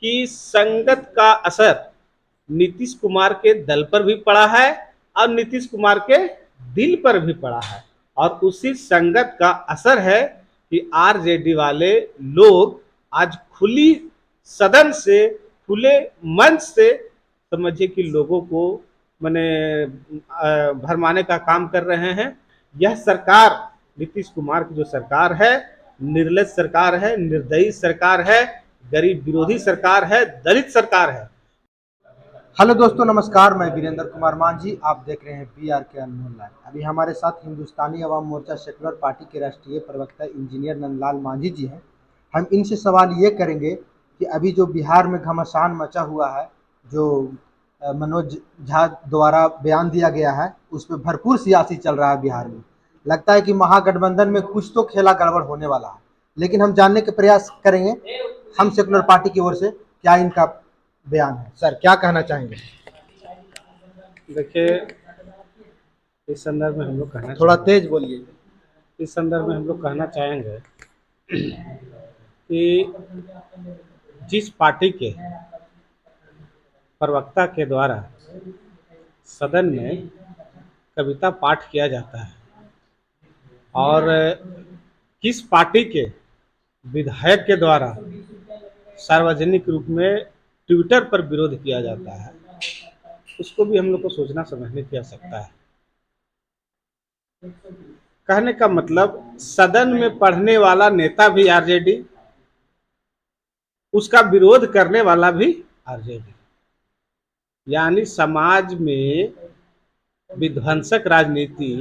कि संगत का असर नीतीश कुमार के दल पर भी पड़ा है और नीतीश कुमार के दिल पर भी पड़ा है। और उसी संगत का असर है कि आरजेडी वाले लोग आज खुली सदन से, खुले मंच से समझिए कि लोगों को मैंने भरमाने का काम कर रहे हैं। यह सरकार, नीतीश कुमार की जो सरकार है, निर्लज सरकार है, निर्दयी सरकार है, गरीब विरोधी सरकार है, दलित सरकार है। हेलो दोस्तों, नमस्कार। मैं वीरेंद्र कुमार मांझी, आप देख रहे हैं BRK अनमोल लाइव। अभी हमारे साथ हिंदुस्तानी अवाम मोर्चा सेकुलर पार्टी के राष्ट्रीय प्रवक्ता इंजीनियर नंदलाल मांझी जी हैं। हम इनसे सवाल ये करेंगे कि अभी जो बिहार में घमासान मचा हुआ है, जो मनोज झा द्वारा बयान दिया गया है, उस पर भरपूर सियासी चल रहा है बिहार में। लगता है कि महागठबंधन में कुछ तो खेला गड़बड़ होने वाला है, लेकिन हम जानने के प्रयास करेंगे हम सेकुलर पार्टी की ओर से क्या इनका बयान है। सर, क्या कहना चाहेंगे? देखिए, इस संदर्भ में हम लोग कहना थोड़ा चाहेंगे, तेज बोलिए। इस संदर्भ में हम लोग कहना चाहेंगे कि जिस पार्टी के प्रवक्ता के द्वारा सदन में कविता पाठ किया जाता है और किस पार्टी के विधायक के द्वारा सार्वजनिक रूप में ट्विटर पर विरोध किया जाता है, उसको भी हम लोग को सोचना समझने की आवश्यकता है। कहने का मतलब, सदन में पढ़ने वाला नेता भी आरजेडी, उसका विरोध करने वाला भी आरजेडी, यानी समाज में विध्वंसक राजनीति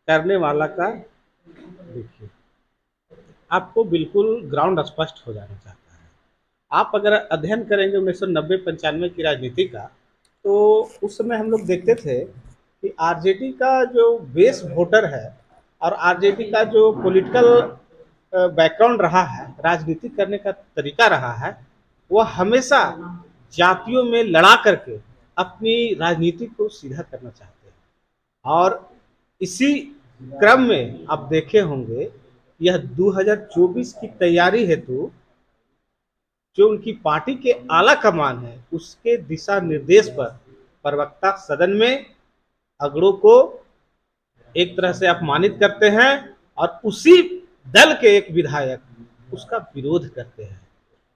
करने वाला का देखिए, आपको बिल्कुल ग्राउंड स्पष्ट हो जाना चाहता है। आप अगर अध्ययन करेंगे 1990-95 की राजनीति का, तो उस समय हम लोग देखते थे कि आरजेडी का जो बेस वोटर है और आरजेडी का जो पॉलिटिकल बैकग्राउंड रहा है, राजनीति करने का तरीका रहा है, वह हमेशा जातियों में लड़ा करके अपनी राजनीति को सीधा करना चाहते हैं। और इसी क्रम में आप देखे होंगे, यह 2024 की तैयारी हेतु जो उनकी पार्टी के आला कमान है, उसके दिशा निर्देश पर प्रवक्ता सदन में अगड़ों को एक तरह से अपमानित करते हैं और उसी दल के एक विधायक उसका विरोध करते हैं।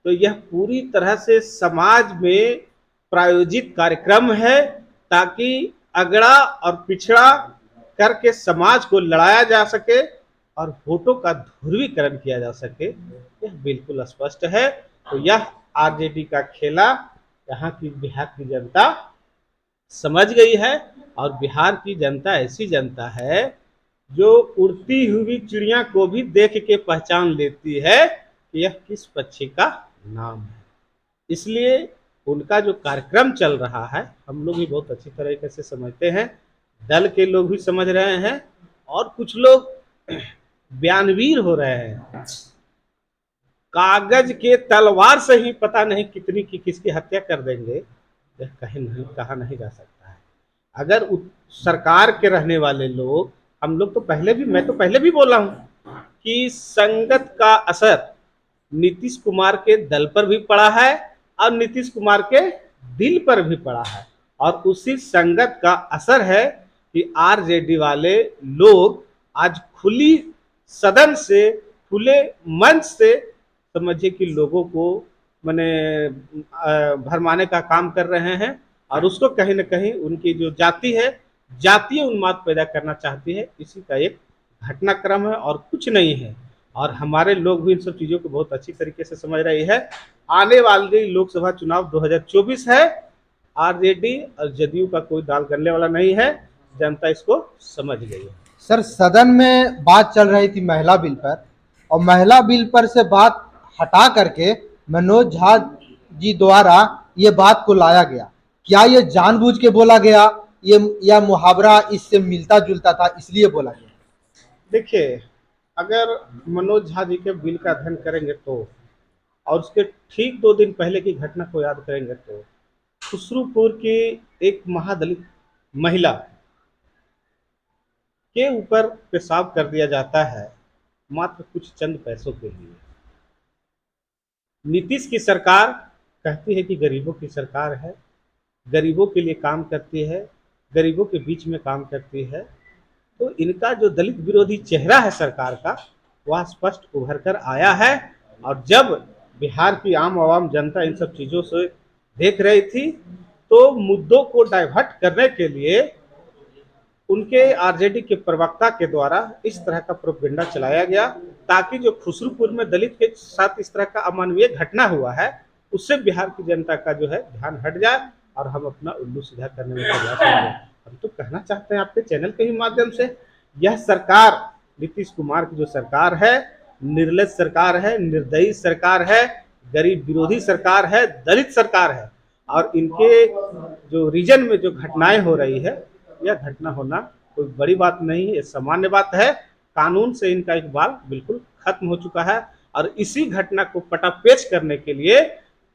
तो यह पूरी तरह से समाज में प्रायोजित कार्यक्रम है, ताकि अगड़ा और पिछड़ा करके समाज को लड़ाया जा सके और वोटों का ध्रुवीकरण किया जा सके। यह बिल्कुल स्पष्ट है। तो यह आरजेडी का खेला यहाँ की बिहार की जनता समझ गई है। और बिहार की जनता ऐसी जनता है जो उड़ती हुई चिड़िया को भी देख के पहचान लेती है कि यह किस पक्षी का नाम है। इसलिए उनका जो कार्यक्रम चल रहा है, हम लोग भी बहुत अच्छी तरीके से समझते हैं, दल के लोग भी समझ रहे हैं और कुछ लोग बयानवीर हो रहे हैं। कागज के तलवार से ही पता नहीं कितनी की किसकी हत्या कर देंगे, यह कहीं नहीं कहा नहीं जा सकता है। अगर सरकार के रहने वाले लोग, हम लोग तो पहले भी, मैं तो पहले भी बोला हूं कि संगत का असर नीतीश कुमार के दल पर भी पड़ा है और नीतीश कुमार के दिल पर भी पड़ा है। और उसी संगत का असर है कि आरजेडी वाले लोग आज खुली सदन से, खुले मंच से समझिए कि लोगों को मैंने भरमाने का काम कर रहे हैं और उसको कहीं ना कहीं उनकी जो जाति है, जातीय उन्माद पैदा करना चाहती है। इसी का एक घटनाक्रम है और कुछ नहीं है। और हमारे लोग भी इन सब चीज़ों को बहुत अच्छी तरीके से समझ रही है। आने वाली लोकसभा चुनाव 2024 है, आरजेडी और जदयू का कोई दाल गलने वाला नहीं है। जनता इसको समझ गई है। सर, सदन में बात चल रही थी महिला बिल पर, और महिला बिल पर से बात हटा करके मनोज झा जी द्वारा ये बात को लाया गया। क्या ये जानबूझ के बोला गया, ये या मुहावरा इससे मिलता जुलता था इसलिए बोला गया? देखिए, अगर मनोज झा जी के बिल का अध्ययन करेंगे तो, और उसके ठीक 2 दिन पहले की घटना को याद करेंगे तो, खुसरूपुर की एक महादलित महिला के ऊपर पेशाब कर दिया जाता है मात्र कुछ चंद पैसों के लिए। नीतीश की सरकार कहती है कि गरीबों की सरकार है, गरीबों के लिए काम करती है, गरीबों के बीच में काम करती है, तो इनका जो दलित विरोधी चेहरा है सरकार का, वह स्पष्ट उभर कर आया है। और जब बिहार की आम आवाम जनता इन सब चीज़ों से देख रही थी, तो मुद्दों को डाइवर्ट करने के लिए उनके आरजेडी के प्रवक्ता के द्वारा इस तरह का प्रोपेगेंडा चलाया गया, ताकि जो खुसरूपुर में दलित के साथ इस तरह का अमानवीय घटना हुआ है, उससे बिहार की जनता का जो है ध्यान हट जाए और हम अपना उल्लू सीधा करने में प्रयास करेंगे। हम तो कहना चाहते हैं आपके चैनल के ही माध्यम से, यह सरकार, नीतीश कुमार की जो सरकार है, निर्लज सरकार है, निर्दयी सरकार है, गरीब विरोधी सरकार है, दलित सरकार है। और इनके जो रीजन में जो घटनाएं हो रही है, यह घटना होना कोई बड़ी बात नहीं है, ये सामान्य बात है। कानून से इनका इकबाल बिल्कुल खत्म हो चुका है। और इसी घटना को पटापेच करने के लिए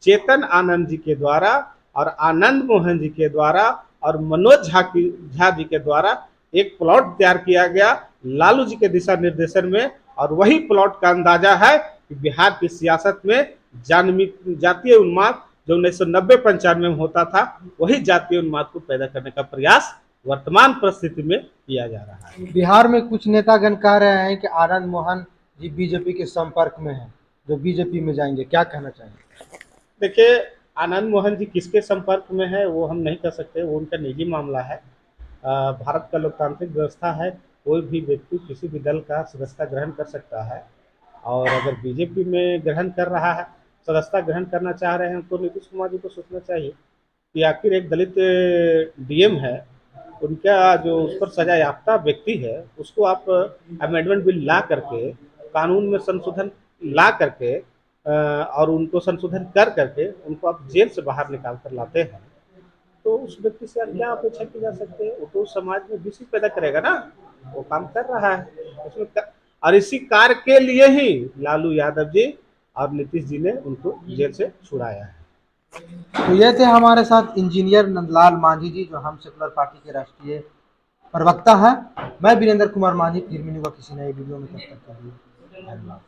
चेतन आनंद जी के द्वारा और आनंद मोहन जी के द्वारा और मनोज झा जी के द्वारा एक प्लॉट तैयार किया गया लालू जी के दिशा निर्देशन में। और वही प्लॉट का अंदाजा है कि बिहार की सियासत में जातीय उन्माद जो 1990-95 में होता था, वही जातीय उन्माद को पैदा करने का प्रयास वर्तमान परिस्थिति में किया जा रहा है। बिहार में कुछ नेतागण कह रहे हैं कि आनंद मोहन जी बीजेपी के संपर्क में हैं, जो बीजेपी में जाएंगे, क्या कहना चाहेंगे? देखिए, आनंद मोहन जी किसके संपर्क में है वो हम नहीं कह सकते, वो उनका निजी मामला है। भारत का लोकतांत्रिक व्यवस्था है, कोई भी व्यक्ति किसी भी दल का सदस्यता ग्रहण कर सकता है। और अगर बीजेपी में ग्रहण कर रहा है, सदस्यता ग्रहण करना चाह रहे हैं, तो नीतीश कुमार जी को सोचना चाहिए कि आखिर एक दलित डीएम है, उनका जो उस पर सजा याफ्ता व्यक्ति है, उसको आप अमेंडमेंट बिल ला करके, कानून में संशोधन ला करके और उनको संशोधन कर करके उनको आप जेल से बाहर निकाल कर लाते हैं, तो उस व्यक्ति से आप क्या अपेक्षा की जा सकती है? वो तो समाज में विषय पैदा करेगा ना, वो काम कर रहा है उसमें और इसी कार्य के लिए ही लालू यादव जी और नीतीश जी ने उनको जेल से छुड़ाया है। तो ये थे हमारे साथ इंजीनियर नंदलाल मांझी जी, जो हम सेकुलर पार्टी के राष्ट्रीय प्रवक्ता हैं। मैं वीरेंद्र कुमार मांझी, फिर मिलूंगा किसी नए वीडियो में, तब तक के लिए धन्यवाद।